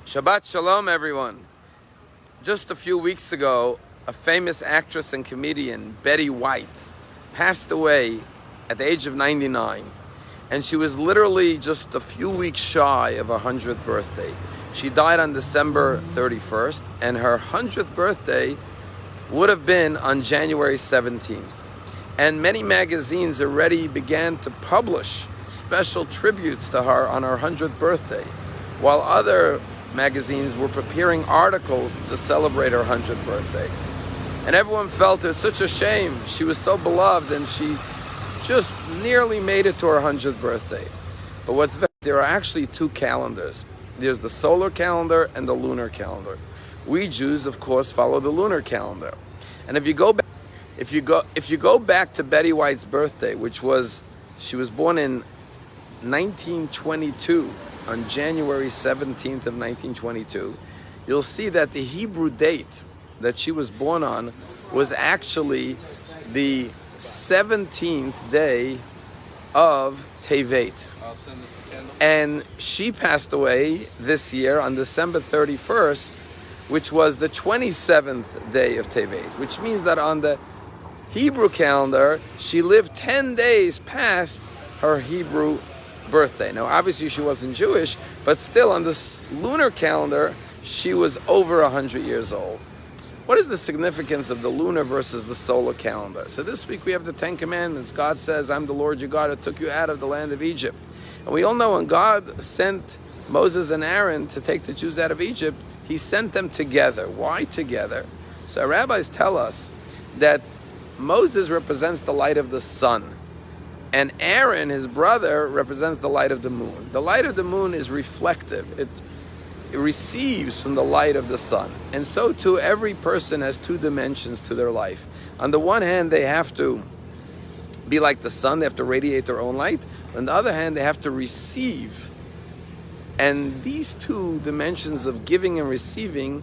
Shabbat Shalom, everyone. Just a few weeks ago, a famous actress and comedian, Betty White, passed away at the age of 99. And she was literally just a few weeks shy of her 100th birthday. She died on December 31st, and her 100th birthday would have been on January 17th. And many magazines already began to publish special tributes to her on her 100th birthday, while other magazines were preparing articles to celebrate her 100th birthday. And everyone felt it was such a shame. She was so beloved and she just nearly made it to her 100th birthday. But there are actually two calendars. There's the solar calendar and the lunar calendar. We Jews, of course, follow the lunar calendar. And if you go back to Betty White's birthday, she was born in 1922, on January 17th of 1922, you'll see that the Hebrew date that she was born on was actually the 17th day of Tevet. And she passed away this year on December 31st, which was the 27th day of Tevet, which means that on the Hebrew calendar, she lived 10 days past her Hebrew birthday. Now, obviously, she wasn't Jewish, but still, on this lunar calendar, she was over 100 years old. What is the significance of the lunar versus the solar calendar? So this week we have the Ten Commandments. God says, "I'm the Lord your God who took you out of the land of Egypt." And we all know when God sent Moses and Aaron to take the Jews out of Egypt, he sent them together. Why together? So our rabbis tell us that Moses represents the light of the sun, and Aaron, his brother, represents the light of the moon. The light of the moon is reflective. It receives from the light of the sun. And so too, every person has two dimensions to their life. On the one hand, they have to be like the sun. They have to radiate their own light. On the other hand, they have to receive. And these two dimensions of giving and receiving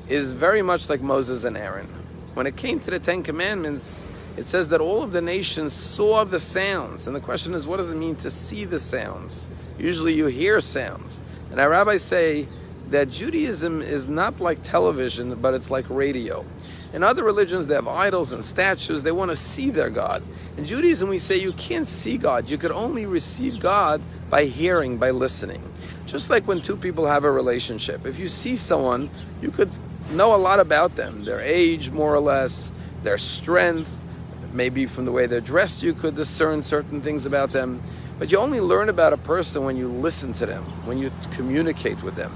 is very much like Moses and Aaron. When it came to the Ten Commandments, it says that all of the nations saw the sounds. And the question is, what does it mean to see the sounds? Usually you hear sounds. And our rabbis say that Judaism is not like television, but it's like radio. In other religions, they have idols and statues. They want to see their God. In Judaism, we say you can't see God. You could only receive God by hearing, by listening. Just like when two people have a relationship. If you see someone, you could know a lot about them. Their age, more or less, their strength. Maybe from the way they're dressed, you could discern certain things about them. But you only learn about a person when you listen to them, when you communicate with them.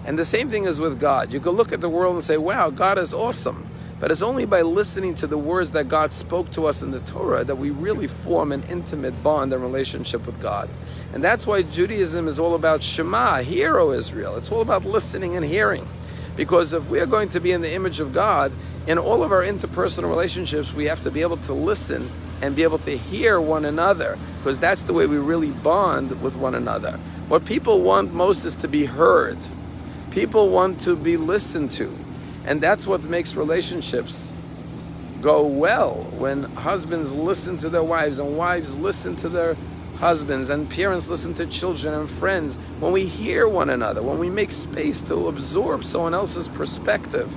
And the same thing is with God. You could look at the world and say, wow, God is awesome. But it's only by listening to the words that God spoke to us in the Torah that we really form an intimate bond and relationship with God. And that's why Judaism is all about Shema, hear, O Israel. It's all about listening and hearing. Because if we are going to be in the image of God, in all of our interpersonal relationships, we have to be able to listen and be able to hear one another, because that's the way we really bond with one another. What people want most is to be heard. People want to be listened to. And that's what makes relationships go well, when husbands listen to their wives and wives listen to their husbands and parents listen to children and friends. When we hear one another, when we make space to absorb someone else's perspective,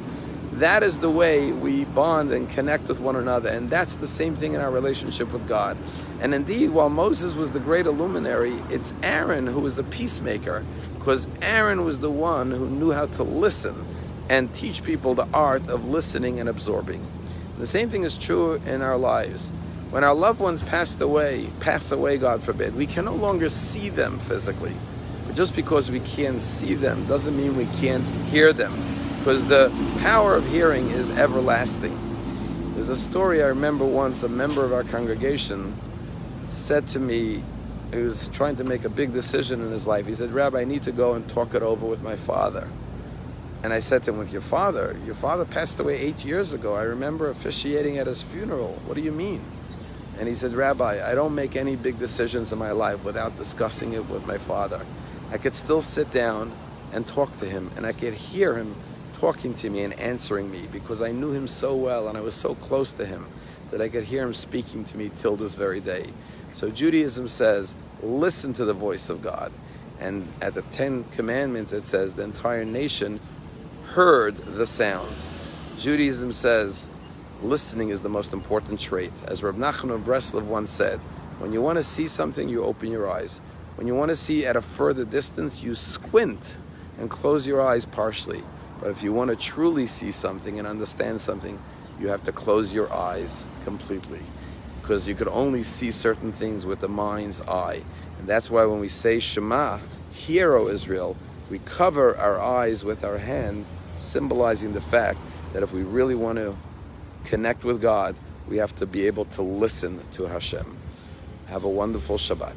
that is the way we bond and connect with one another. And that's the same thing in our relationship with God. And indeed, while Moses was the great illuminary, it's Aaron who was the peacemaker, because Aaron was the one who knew how to listen and teach people the art of listening and absorbing. The same thing is true in our lives. When our loved ones pass away, God forbid, we can no longer see them physically. But just because we can't see them doesn't mean we can't hear them, because the power of hearing is everlasting. There's a story I remember once. A member of our congregation said to me, he was trying to make a big decision in his life. He said, Rabbi, I need to go and talk it over with my father. And I said to him, with your father? Your father passed away 8 years ago. I remember officiating at his funeral. What do you mean? And he said, Rabbi, I don't make any big decisions in my life without discussing it with my father. I could still sit down and talk to him, and I could hear him talking to me and answering me, because I knew him so well and I was so close to him that I could hear him speaking to me till this very day. So Judaism says, listen to the voice of God. And at the 10 Commandments, it says the entire nation heard the sounds. Judaism says listening is the most important trait. As Reb Nachman of Breslov once said, when you want to see something, you open your eyes. When you want to see at a further distance, you squint and close your eyes partially. But if you want to truly see something and understand something, you have to close your eyes completely, because you could only see certain things with the mind's eye. And that's why when we say Shema, hear, O Israel, we cover our eyes with our hand, symbolizing the fact that if we really want to connect with God, we have to be able to listen to Hashem. Have a wonderful Shabbat.